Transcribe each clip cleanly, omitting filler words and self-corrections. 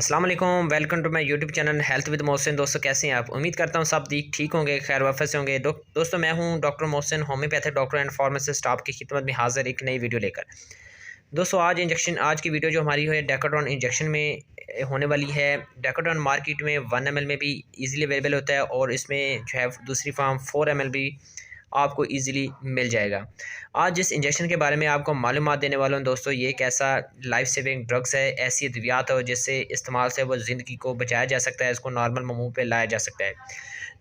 अस्सलाम वालेकुम, welcome to my YouTube channel health with Mohsin. दोस्तों कैसे हैं आप? उम्मीद करता हूं सब ठीक होंगे, खैर वाफियत से होंगे। दोस्तों मैं हूं doctor Mohsin, homeopathic doctor and pharmacist, आपकी खिदमत में हाजिर एक नई वीडियो लेकर। दोस्तों आज की वीडियो जो हमारी है डेकाड्रॉन इंजेक्शन में होने वाली है। डेकाड्रॉन मार्केट में 1 ml में भी ईज़िली अवेलेबल होता है और इसमें जो है दूसरी फार्म 4 ml भी आपको ईज़िली मिल जाएगा। आज जिस इंजेक्शन के बारे में आपको मालूमात देने वाला हूँ दोस्तों, ये एक ऐसा लाइफ सेविंग ड्रग्स है, ऐसी अद्वियात हो जिससे इस्तेमाल से वो ज़िंदगी को बचाया जा सकता है, इसको नॉर्मल मुँह पे लाया जा सकता है।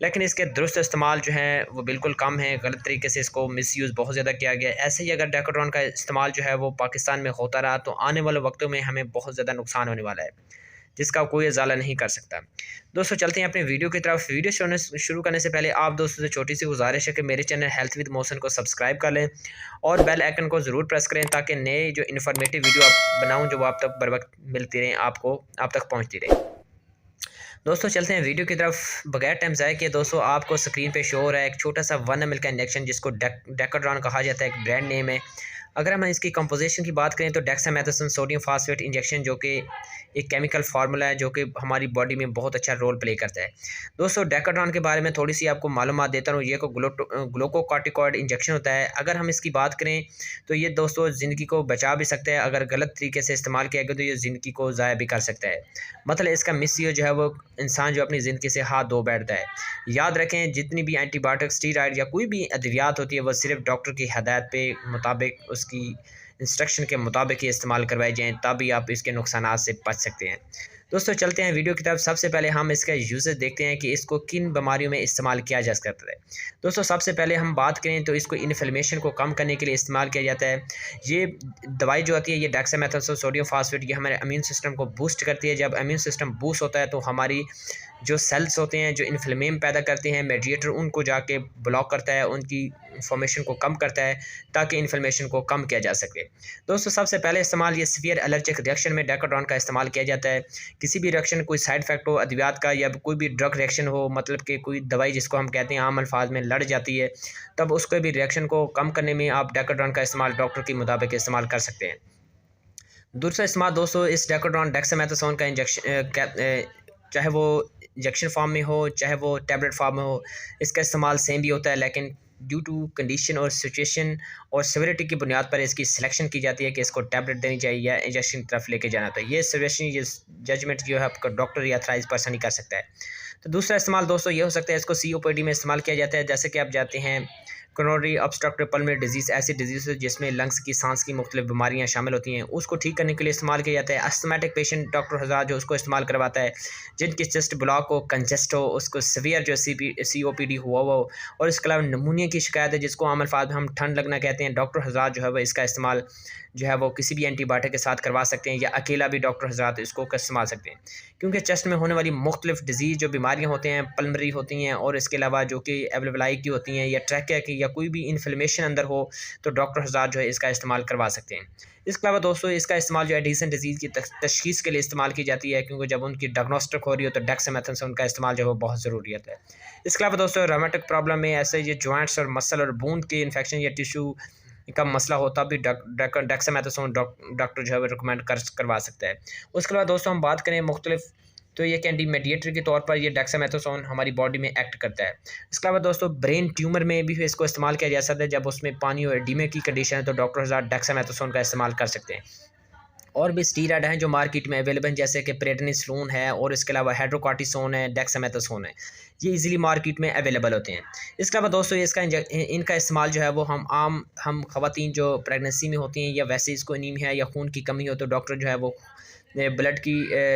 लेकिन इसके दुरुस्त इस्तेमाल जो है वो बिल्कुल कम है, गलत तरीके से इसको मिसयूज़ बहुत ज़्यादा किया गया है। ऐसे ही अगर डेकाड्रॉन का इस्तेमाल जो है वो पाकिस्तान में होता रहा तो आने वाले वक्तों में हमें बहुत ज़्यादा नुकसान होने वाला है, जिसका कोई इज़ाला नहीं कर सकता। दोस्तों चलते हैं अपने वीडियो की तरफ। वीडियो शुरू करने से पहले आप दोस्तों से छोटी सी गुजारिश है कि मेरे चैनल हेल्थ विद मोहसिन को सब्सक्राइब कर लें और बेल आइकन को ज़रूर प्रेस करें ताकि नए जो इन्फॉर्मेटिव वीडियो आप बनाऊं जो आप तक बर वक्त मिलती रहें, आप तक पहुंचती रहे। दोस्तों चलते हैं वीडियो की तरफ। बगैर टाइम ज़ाया किए दोस्तों आपको स्क्रीन पे शो हो रहा है एक छोटा सा 1 ml का इंजेक्शन, जिसको डेकाड्रॉन कहा जाता है, एक ब्रांड नेम है। अगर हम इसकी कंपोजिशन की बात करें तो डेक्सामेथासोन सोडियम फास्फेट इंजेक्शन, जो कि एक केमिकल फार्मूला है जो कि हमारी बॉडी में बहुत अच्छा रोल प्ले करता है। दोस्तों डेकाड्रॉन के बारे में थोड़ी सी आपको मालूमात देता हूँ। ये को ग्लूकोकॉर्टिकॉइड इंजेक्शन होता है। अगर हम इसकी बात करें तो ये दोस्तों ज़िंदगी को बचा भी सकता है, अगर गलत तरीके से इस्तेमाल किया गया तो ये ज़िंदगी को ज़ाया भी कर सकता है। मतलब इसका मिसयूज़ जो है वो इंसान जो अपनी ज़िंदगी से हाथ धो बैठता है। याद रखें, जितनी भी एंटीबायोटिक, स्टीरॉइड या कोई भी अद्वियात होती है वो सिर्फ डॉक्टर की हदायत पे मुताबिक, उसकी इंस्ट्रक्शन के मुताबिक ही इस्तेमाल करवाए जाएँ, तभी आप इसके नुकसानात से बच सकते हैं। दोस्तों चलते हैं वीडियो की तरफ। सबसे पहले हम इसका यूजेस देखते हैं कि इसको किन बीमारियों में इस्तेमाल किया जा सकता है। दोस्तों सबसे पहले हम बात करें तो इसको इन्फ्लेमेशन को कम करने के लिए इस्तेमाल किया जाता है। ये दवाई जो आती है, ये डेक्सामेथासोन सोडियम फास्फेट, ये हमारे इम्यून सिस्टम को बूस्ट करती है। जब इम्यून सिस्टम बूस्ट होता है तो हमारी जो सेल्स होते हैं जो इन्फ्लेमेम पैदा करते हैं, मेडिएटर, उनको जाके ब्लॉक करता है, उनकी इन्फॉर्मेशन को कम करता है ताकि इन्फ्लेमेशन को कम किया जा सके। दोस्तों सबसे पहले इस्तेमाल ये सीवियर एलर्जिक रिएक्शन में डेकाड्रॉन का इस्तेमाल किया जाता है। किसी भी रिएक्शन, कोई साइड इफेक्ट हो अद्वियात का या कोई भी ड्रग रिएक्शन हो, मतलब कि कोई दवाई जिसको हम कहते हैं आम अल्फाज में लड़ जाती है, तब उसको भी रिएक्शन को कम करने में आप डेकाड्रॉन का इस्तेमाल डॉक्टर के मुताबिक इस्तेमाल कर सकते हैं। दूसरा इस्तेमाल दोस्तों, इस डेकाड्रॉन डेक्सामेथासोन का इंजेक्शन चाहे वो इंजेक्शन फॉर्म में हो चाहे वो टैबलेट फॉर्म में हो, इसका इस्तेमाल सेम भी होता है, लेकिन ड्यू टू कंडीशन और सिचुएशन और सिविरिटी की बुनियाद पर इसकी सिलेक्शन की जाती है कि इसको टैबलेट देनी चाहिए या इंजेक्शन की तरफ लेके जाना चाहिए। ये सिचुएशन, ये जजमेंट जो है आपका डॉक्टर या अथराइज पर्सन ही कर सकता है। तो दूसरा इस्तेमाल दोस्तों ये हो सकता है, इसको COPD में इस्तेमाल किया जाता है। जैसे कि आप जाते हैं कोरोनरी ऑब्स्ट्रक्टिव पल्मोनरी डिजीज़, ऐसी डिजीज़ जिसमें लंग्स की, सांस की मुख्तलिफ बीमारियां शामिल होती हैं, उसको ठीक करने के लिए इस्तेमाल किया जाता है। अस्थमेटिक पेशेंट डॉक्टर हज़ार जो उसको इस्तेमाल करवाता है, जिनकी चेस्ट ब्लॉक हो, कंजेस्ट हो, उसको सीवियर जो COPD हुआ हो, और इसके अलावा नमूनिया की शिकायत है जिसको आम अल्फाज में हम ठंड लगना कहते हैं, डॉक्टर हज़ार जो है वह इसका इस्तेमाल जो है वो किसी भी एंटीबायोटिक के साथ करवा सकते हैं या अकेला भी डॉक्टर हज़रात इसको इस्तेमाल सकते हैं। क्योंकि चेस्ट में होने वाली मुख्तलिफ डिजीज़ जो बीमारियाँ होती हैं, पल्मनरी होती हैं, और इसके अलावा जो कि एल्वेओलाई की होती हैं या ट्रैकिया की, या कोई भी इन्फ्लेमेशन अंदर हो तो डॉक्टर हज़रात जो है इसका इस्तेमाल करवा सकते हैं। इसके अलावा दोस्तों इसका इस्तेमाल जो है एडिसन डिजीज़ की तशख़ीस के लिए इस्तेमाल की जाती है, क्योंकि जब उनकी डायग्नोस्टिक हो रही हो तो डेक्सामेथासोन का इस्तेमाल जो है वो बहुत ज़रूरियत है। इसके अलावा दोस्तों रोमेटिक प्रॉब्लम में, ऐसे ये जॉइंट्स और मसल और बून के इन्फेक्शन या टिश्यू का मसला होता भी डेक्सामेथासोन डॉक्टर जो है वो रिकमेंड करवा सकता है। उसके बाद दोस्तों हम बात करें मुख्तलिफ, तो ये कैंडी मेडिएटर के तौर पर ये डेक्सामेथासोन हमारी बॉडी में एक्ट करता है। इसके अलावा दोस्तों ब्रेन ट्यूमर में भी इसको इस्तेमाल किया जा सकता है। जब उसमें पानी और एडीमे की कंडीशन है तो डॉक्टर हज़ार डेक्सामेथासोन का इस्तेमाल कर सकते हैं। और भी स्टीरॉइड हैं जो मार्केट में अवेलेबल हैं, जैसे कि प्रेडनिसोलोन है, और इसके अलावा हाइड्रोकॉर्टिसोन है, डेक्सामेथासोन है, ये इजीली मार्केट में अवेलेबल होते हैं। इसके अलावा दोस्तों इनका इस्तेमाल जो है वो हम ख़वातीन जो प्रेगनेंसी में होती हैं या वैसे इसको एनीमिया या खून की कमी हो तो डॉक्टर जो है वो ब्लड की,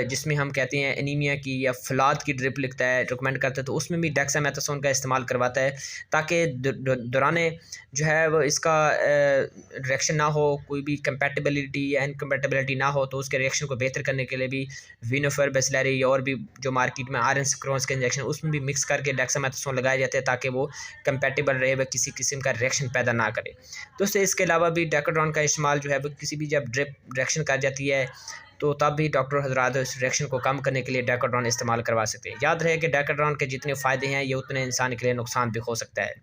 जिसमें हम कहते हैं एनीमिया की या फलाद की ड्रिप लिखता है, रिकमेंड करता है, तो उसमें भी डेक्सामेथासोन का इस्तेमाल करवाता है ताकि दौरान जो है वो इसका रिएक्शन ना हो, कोई भी कंपैटिबिलिटी या इनकम्पैटिबिलिटी ना हो, तो उसके रिएक्शन को बेहतर करने के लिए भी विनोफर, बेसिलरी और भी जो मार्केट में आयरन सिक्रोन्स के इंजेक्शन उसमें भी मिक्स करके डेक्सामेथासोन लगाए जाते हैं ताकि वो कंपैटिबल रहे, वह किसी किस्म का रिएक्शन पैदा ना करे। दोस्तों इसके अलावा भी डेकाड्रॉन का इस्तेमाल जो है वो किसी भी जब ड्रिप रिएक्शन कर जाती है तो तब भी डॉक्टर हज़रात इस रिएक्शन को कम करने के लिए डेकाड्रॉन इस्तेमाल करवा सकते हैं। याद रहे कि डेकाड्रॉन के जितने फ़ायदे हैं ये उतने इंसान के लिए नुकसान भी हो सकता है।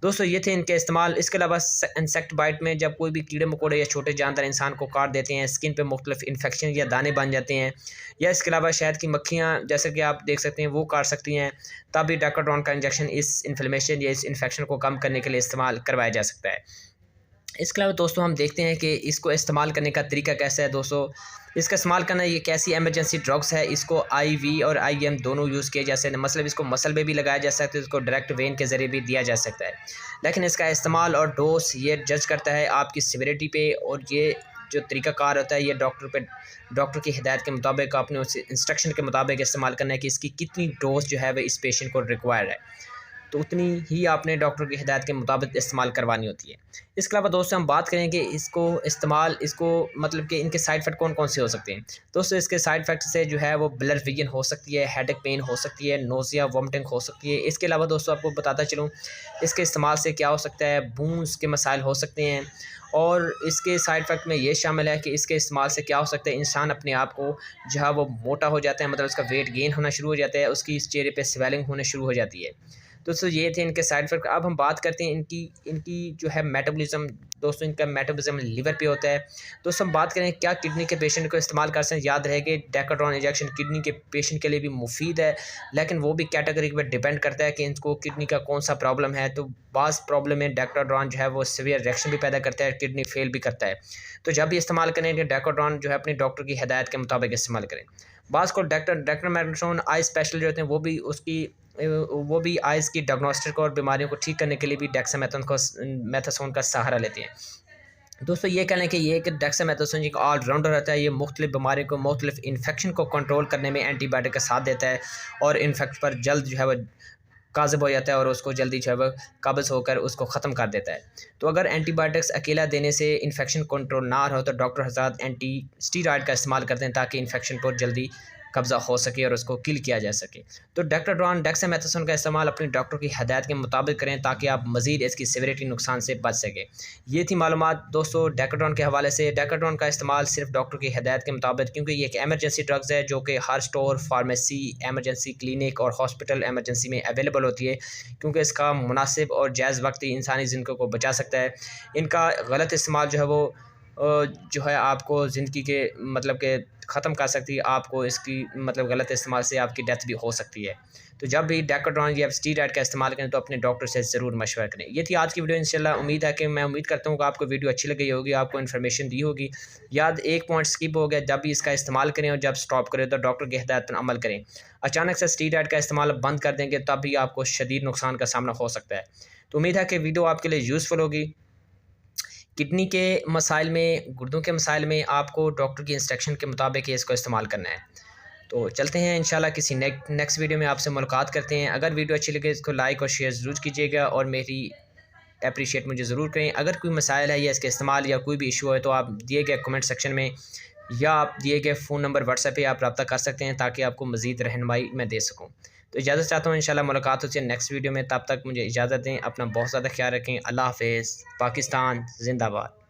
दोस्तों ये थे इनके इस्तेमाल। इसके अलावा इंसेक्ट बाइट में जब कोई भी कीड़े मकोड़े या छोटे जानवर इंसान को काट देते हैं, स्किन पे मुख्तलिफ इन्फेक्शन या दाने बन जाते हैं, या इसके अलावा शहद की मक्खियाँ जैसे कि आप देख सकते हैं वो काट सकती हैं, तब भी डेकाड्रॉन का इंजेक्शन इस इन्फ्लेमेशन या इस इन्फेक्शन को कम करने के लिए इस्तेमाल करवाया जा सकता है। इसके अलावा दोस्तों हम देखते हैं कि इसको इस्तेमाल करने का तरीका कैसा है। दोस्तों इसका इस्तेमाल करना, ये कैसी एमरजेंसी ड्रग्स है, इसको IV और IM दोनों यूज़ किए जा सकते हैं। मतलब इसको मसल में भी लगाया जा सकता है, इसको डायरेक्ट वेन के ज़रिए भी दिया जा सकता है। लेकिन इसका इस्तेमाल और डोज ये जज करता है आपकी सिविरिटी पे, और ये जो तरीक़ाकार होता है ये डॉक्टर की हिदायत के मुताबिक, आपने उस इंस्ट्रक्शन के मुताबिक इस्तेमाल करना है कि इसकी कितनी डोज जो है वह इस पेशेंट को रिक्वायर है, तो उतनी ही आपने डॉक्टर की हिदायत के मुताबिक इस्तेमाल करवानी होती है। इसके अलावा दोस्तों हम बात करें कि इसको मतलब कि इनके साइड इफ़ेक्ट कौन कौन से हो सकते हैं। दोस्तों इसके साइड इफ़ेक्ट से जो है वो ब्लर विजन हो सकती है, हेडेक पेन हो सकती है, नोज़िया वॉमिटिंग हो सकती है। इसके अलावा दोस्तों आपको बताता चलूँ, इसके इस्तेमाल से क्या हो सकता है, बून्स के मसाइल हो सकते हैं। और इसके साइड इफ़ेक्ट में ये शामिल है कि इसके इस्तेमाल से क्या हो सकता है, इंसान अपने आप को जो है वो मोटा हो जाता है, मतलब उसका वेट गेन होना शुरू हो जाता है, उसकी चेहरे पे स्वेलिंग होने शुरू हो जाती है। दोस्तों ये थे इनके साइड इफ़ेक्ट। अब हम बात करते हैं इनकी जो है मेटाबॉलिज़्म। दोस्तों इनका मेटाबॉलिज़्म लीवर पे होता है। दोस्तों हम बात करें क्या किडनी के पेशेंट को इस्तेमाल कर सकते हैं। याद रहे कि डेकाड्रॉन इंजेक्शन किडनी के पेशेंट के लिए भी मुफीद है, लेकिन वो भी कैटेगरी पर डिपेंड करता है कि इनको किडनी का कौन सा प्रॉब्लम है। तो बाज़ प्रॉब्लम में डेकाड्रॉन जो है वो सीवियर रिएक्शन भी पैदा करता है, किडनी फेल भी करता है। तो जब भी इस्तेमाल करें कि डेकाड्रॉन जो है अपने डॉक्टर की हिदायत के मुताबिक इस्तेमाल करें। बाज़ को डेक्सामेथासोन आई स्पेशलिस्ट जो होते हैं वो भी आइज़ की डायग्नोस्टिक और बीमारियों को ठीक करने के लिए भी डेक्सामेथासोन का सहारा लेते हैं। दोस्तों ये कह लें कि ये कि डेक्सामेथासोन एक ऑलराउंडर रहता है। ये मुख्तलिफ बीमारियों को, मुख्तलिफ इन्फेक्शन को कंट्रोल करने में एंटीबायोटिक का साथ देता है, और इन्फेक्ट पर जल्द जो है वह काज़िब हो जाता है और उसको जल्दी जो है वह काबिज़ होकर उसको ख़त्म कर देता है। तो अगर एंटीबायोटिक्स अकेला देने से इन्फेक्शन कंट्रोल ना हो तो डॉक्टर हज़रात एंटी स्टीरॉयड का इस्तेमाल करते हैं ताकि इन्फेक्शन पर जल्दी कब्ज़ा हो सके और उसको किल किया जा सके। तो डेक्सामेथासोन का इस्तेमाल अपने डॉक्टर की हिदायत के मुताबिक करें ताकि आप मज़ीद इसकी सीवियरिटी नुकसान से बच सकें। ये थी मालूमात दोस्तों डेकाड्रॉन के हवाले से। डेकाड्रॉन का इस्तेमाल सिर्फ डॉक्टर की हिदायत के मुताबिक, क्योंकि ये एक एमरजेंसी ड्रग्स है जो कि हर स्टोर, फार्मेसी, एमरजेंसी क्लिनिक और हॉस्पिटल एमरजेंसी में अवेलेबल होती है, क्योंकि इसका मुनासिब और जायज़ वक्त ही इंसानी ज़िंदगी को बचा सकता है। इनका गलत इस्तेमाल जो है वो जो है आपको ज़िंदगी के मतलब के ख़त्म कर सकती है। आपको इसकी मतलब गलत इस्तेमाल से आपकी डेथ भी हो सकती है। तो जब भी डेकाड्रॉन या स्टीरॉयड का इस्तेमाल करें तो अपने डॉक्टर से ज़रूर मशवरा करें। ये थी आज की वीडियो। इंशाल्लाह मैं उम्मीद करता हूँ कि आपको वीडियो अच्छी लगी होगी, आपको इन्फॉर्मेशन दी होगी। याद एक पॉइंट स्किप हो गया, जब भी इसका इस्तेमाल करें और जब स्टॉप करें तो डॉक्टर की हिदायत पर अमल करें। अचानक से स्टीरॉयड का इस्तेमाल बंद कर देंगे तब भी आपको शदीद नुकसान का सामना हो सकता है। तो उम्मीद है कि वीडियो आपके लिए यूज़फुल होगी। किडनी के मसाइल में, गुर्दों के मसाइल में आपको डॉक्टर की इंस्ट्रक्शन के मुताबिक ही इसको इस्तेमाल करना है। तो चलते हैं इंशाल्लाह किसी नेक्स्ट वीडियो में आपसे मुलाकात करते हैं। अगर वीडियो अच्छी लगे इसको लाइक और शेयर ज़रूर कीजिएगा और मेरी अप्रिशिएट मुझे ज़रूर करें। अगर कोई मसाइल है या इसके इस्तेमाल या कोई भी इशू है तो आप दिए गए कमेंट सेक्शन में या आप दिए गए फ़ोन नंबर व्हाट्सएप पे आप रब्ता कर सकते हैं ताकि आपको मज़ीद रहनुमाई मैं दे सकूँ। तो इजाज़त चाहता हूँ, इंशाल्लाह मुलाकात होती है नेक्स्ट वीडियो में। तब तक मुझे इजाज़त दें। अपना बहुत ज़्यादा ख्याल रखें। अल्लाह हाफ़िज़। पाकिस्तान ज़िंदाबाद।